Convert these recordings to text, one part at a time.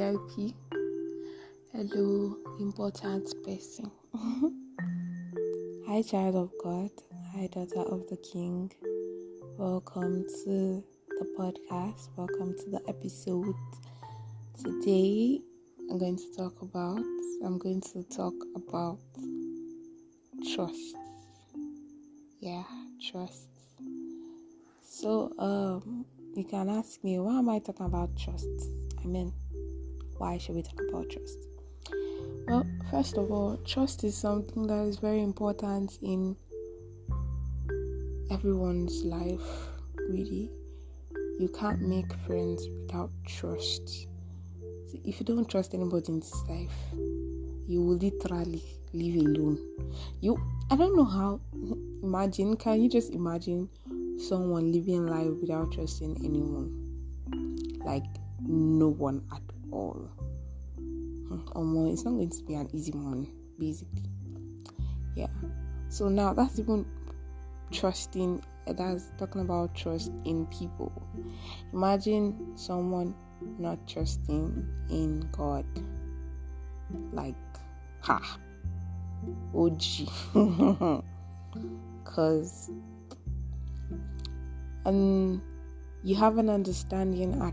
VIP. Hello, important person. Hi, child of God. Hi, daughter of the King. Welcome to the podcast. Welcome to the episode. Today, I'm going to talk about trust. Yeah, trust. So, you can ask me, why am I talking about trust? Why should we talk about trust? Well, first of all, trust is something that is very important in everyone's life, really. You can't make friends without trust. So if you don't trust anybody in this life, you will literally live alone. I don't know how. Can you just imagine someone living life without trusting anyone? Like, no one at all. It's not going to be an easy one, basically. Yeah. So now that's even trusting. That's talking about trust in people. Imagine someone not trusting in God. Like, OG. Because you have an understanding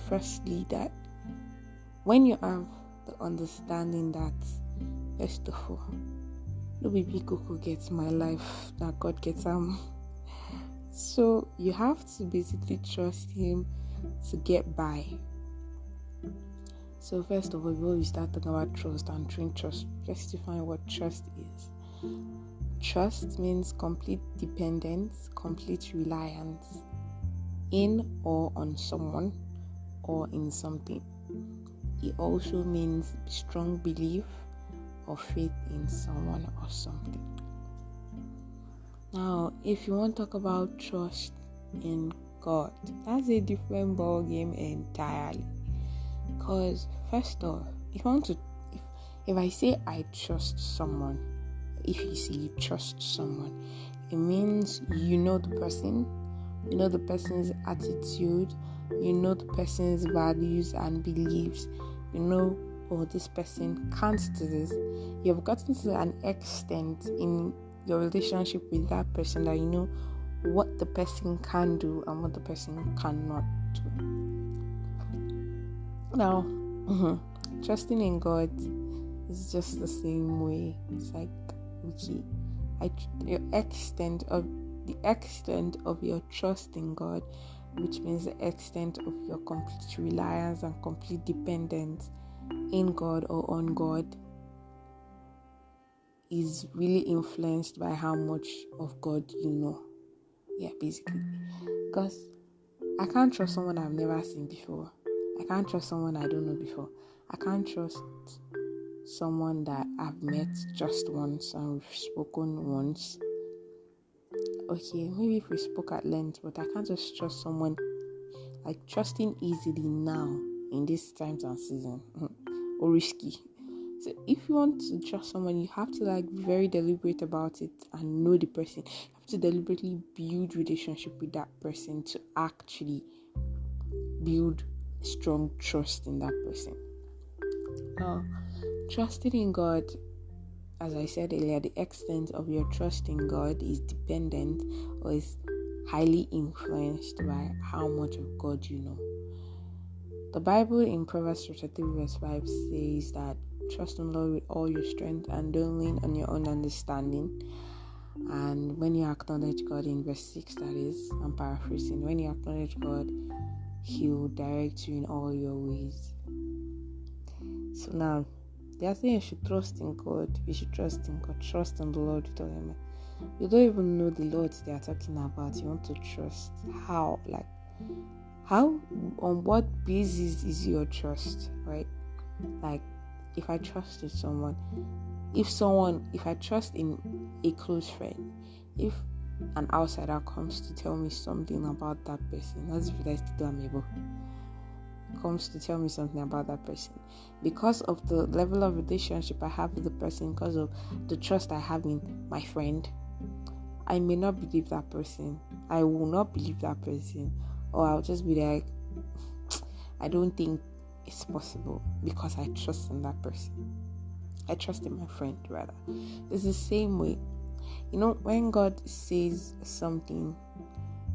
firstly that when you have the understanding that first of all, no baby Coco gets my life, that God gets so you have to basically trust him to get by. So first of all, before we start talking about trust and train trust, let's define what trust is. Trust means complete dependence, complete reliance in or on someone or in something. It also means strong belief or faith in someone or something. Now, if you want to talk about trust in God, that's a different ball game entirely. Because first off, if I say I trust someone, if you say you trust someone, it means you know the person, you know the person's attitude, you know the person's values and beliefs, you know, this person can't do this. You've gotten to an extent in your relationship with that person that you know what the person can do and what the person cannot do. Now, trusting in God is just the same way. It's like, okay, the extent of your trust in God, which means the extent of your complete reliance and complete dependence in God or on God, is really influenced by how much of God you know. Yeah, basically. Because I can't trust someone I've never seen before. I can't trust someone I don't know before. I can't trust someone that I've met just once and we've spoken once. Okay, maybe if we spoke at length, but I can't just trust someone. Like, trusting easily now in this times and season or risky. So if you want to trust someone, you have to be very deliberate about it and know the person. You have to deliberately build relationship with that person to actually build strong trust in that person. Now, trusting in God, as I said earlier, the extent of your trust in God is dependent or is highly influenced by how much of God you know. The Bible in Proverbs chapter 3 verse 5 says that trust in the Lord with all your strength and don't lean on your own understanding. And when you acknowledge God, in verse 6, that is, I'm paraphrasing, when you acknowledge God, he will direct you in all your ways. So now, they are saying you should trust in God. You should trust in God. Trust in the Lord with all your might. You don't even know the Lord they are talking about. You want to trust. How? On what basis is your trust, right? Like, if I trust in someone, if I trust in a close friend, if an outsider comes to tell me something about that person, as if I still am able, comes to tell me something about that person, because of the level of relationship I have with the person, because of the trust I have in my friend, I may not believe that person. I will not believe that person, or I'll just be like, I don't think it's possible because I trust in that person. I trust in my friend, rather. It's the same way. When God says something,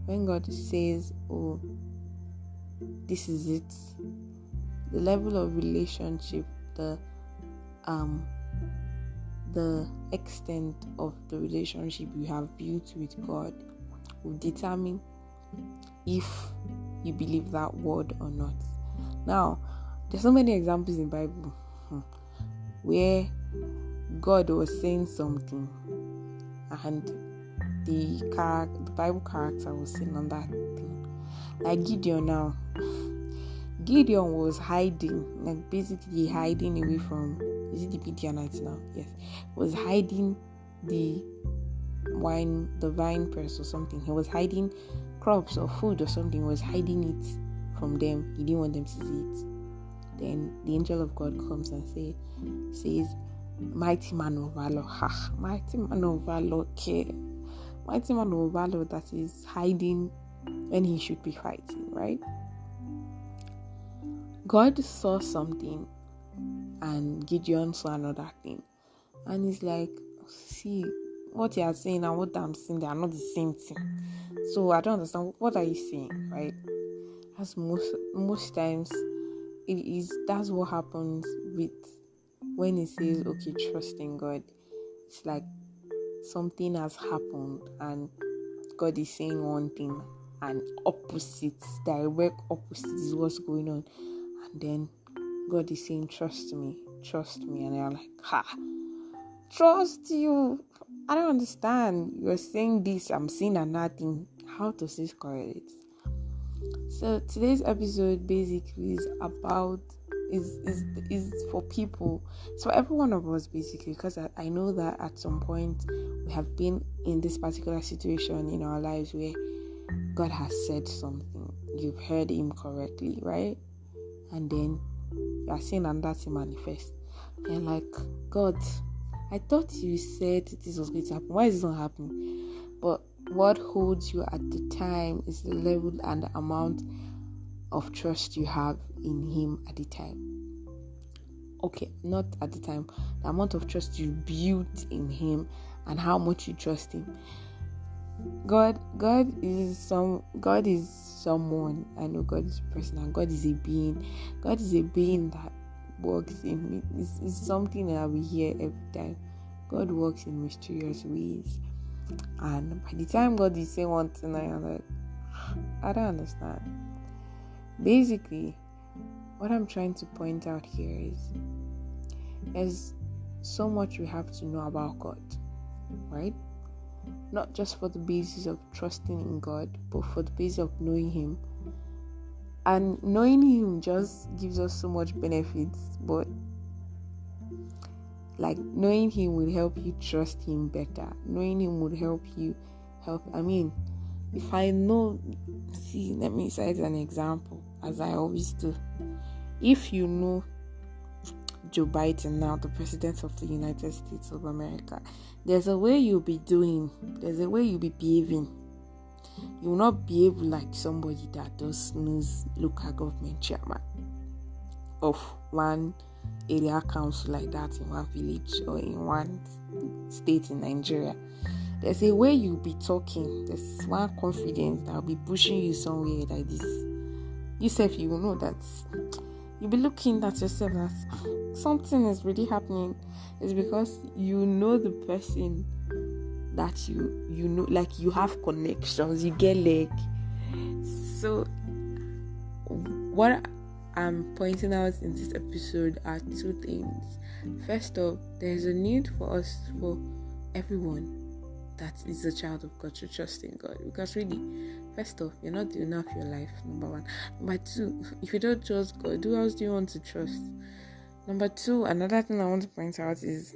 when God says, oh, this is it, the level of relationship, the extent of the relationship you have built with God will determine if you believe that word or not. Now, there's so many examples in the Bible where God was saying something and the Bible character was saying on that thing. Like Gideon now. Gideon was hiding, like basically hiding away from, is it the Midianites now? Yes. Was hiding the vine press or something. He was hiding crops or food or something. He was hiding it from them. He didn't want them to see it. Then the angel of God comes and says, mighty man of valor. Mighty man of valor. Okay. Mighty man of valor that is hiding when he should be fighting, right? God saw something and Gideon saw another thing. And he's like, see, what you are saying and what I'm saying, they are not the same thing. So I don't understand. What are you saying, right? As most times, that's what happens with when it says, okay, trust in God. It's like something has happened and God is saying one thing and direct opposite is what's going on. And then God is saying, trust me. And you're like, trust you? I don't understand. You're saying this, I'm saying another thing. How does this correlate? So today's episode basically is about is for people. So every one of us basically, because I know that at some point we have been in this particular situation in our lives where God has said something. You've heard him correctly, right? And then you are seeing another thing manifest. And like, God, I thought you said this was going to happen. Why is this not happening? But what holds you at the time is the level and the amount of trust you have in him at the time. Okay, not at the time. The amount of trust you built in him and how much you trust him. God is someone. I know God is a person and God is a being. God is a being that works in me. It's something that we hear every time. God works in mysterious ways. And by the time God is saying one thing, I'm like, I don't understand. Basically, what I'm trying to point out here is there's so much we have to know about God, right? Not just for the basis of trusting in God, but for the basis of knowing him. And knowing him just gives us so much benefits, but like knowing him will help you trust him better. Knowing him would help. If I know, let me cite an example, as I always do. If you know Joe Biden now, the president of the United States of America, there's a way you'll be doing, there's a way you'll be behaving. You will not behave like somebody that does snooze local government chairman of one area council like that in one village or in one state in Nigeria. There's a way you'll be talking. There's one confidence that will be pushing you somewhere like this. Yourself, you will know that you'll be looking at yourself as something is really happening. It's because you know the person that you know, like you have connections, you get leg. So what I'm pointing out in this episode are two things. First off, there's a need for everyone that is a child of God to trust in God, because really, first off, you're not doing enough your life, number one. Number two, if you don't trust God, who else do you want to trust? Number two, another thing I want to point out is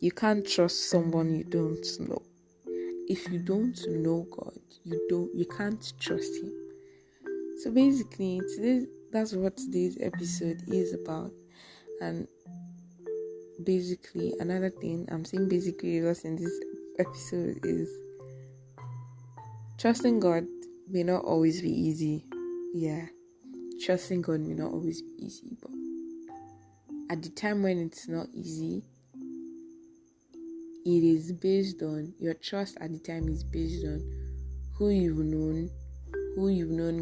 you can't trust someone you don't know. If you don't know God, you can't trust him. So basically, that's what today's episode is about. And basically, another thing I'm saying basically just in this episode is trusting God may not always be easy. yeah, trusting God may not always be easy, but at the time when it's not easy, it is based on your trust at the time is based on who you've known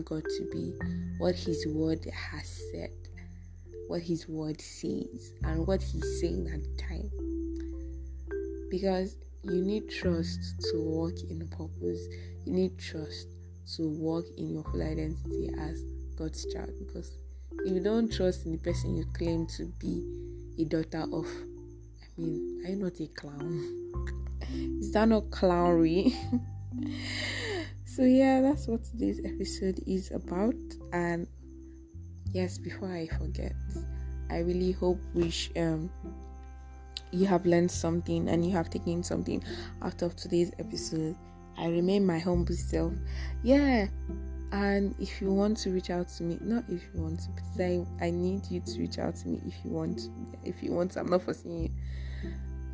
God to be, what His word has said, what His word says, and what He's saying at the time. Because you need trust to walk in purpose. You need trust to walk in your full identity as God's child. Because if you don't trust in the person you claim to be a daughter of, are you not a clown? Is that not clownery? So yeah, that's what today's episode is about. And yes, before I forget, I really hope you have learned something and you have taken something out of today's episode. I remain my humble self. Yeah. And if you want to reach out to me, not if you want to, because I need you to reach out to me if you want. If you want, I'm not forcing you.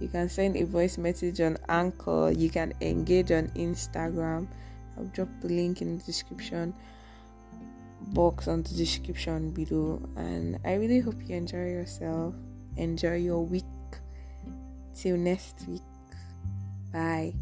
You can send a voice message on Anchor. You can engage on Instagram. I'll drop the link in the description box on the description below. And I really hope you enjoy yourself. Enjoy your week. Till next week. Bye.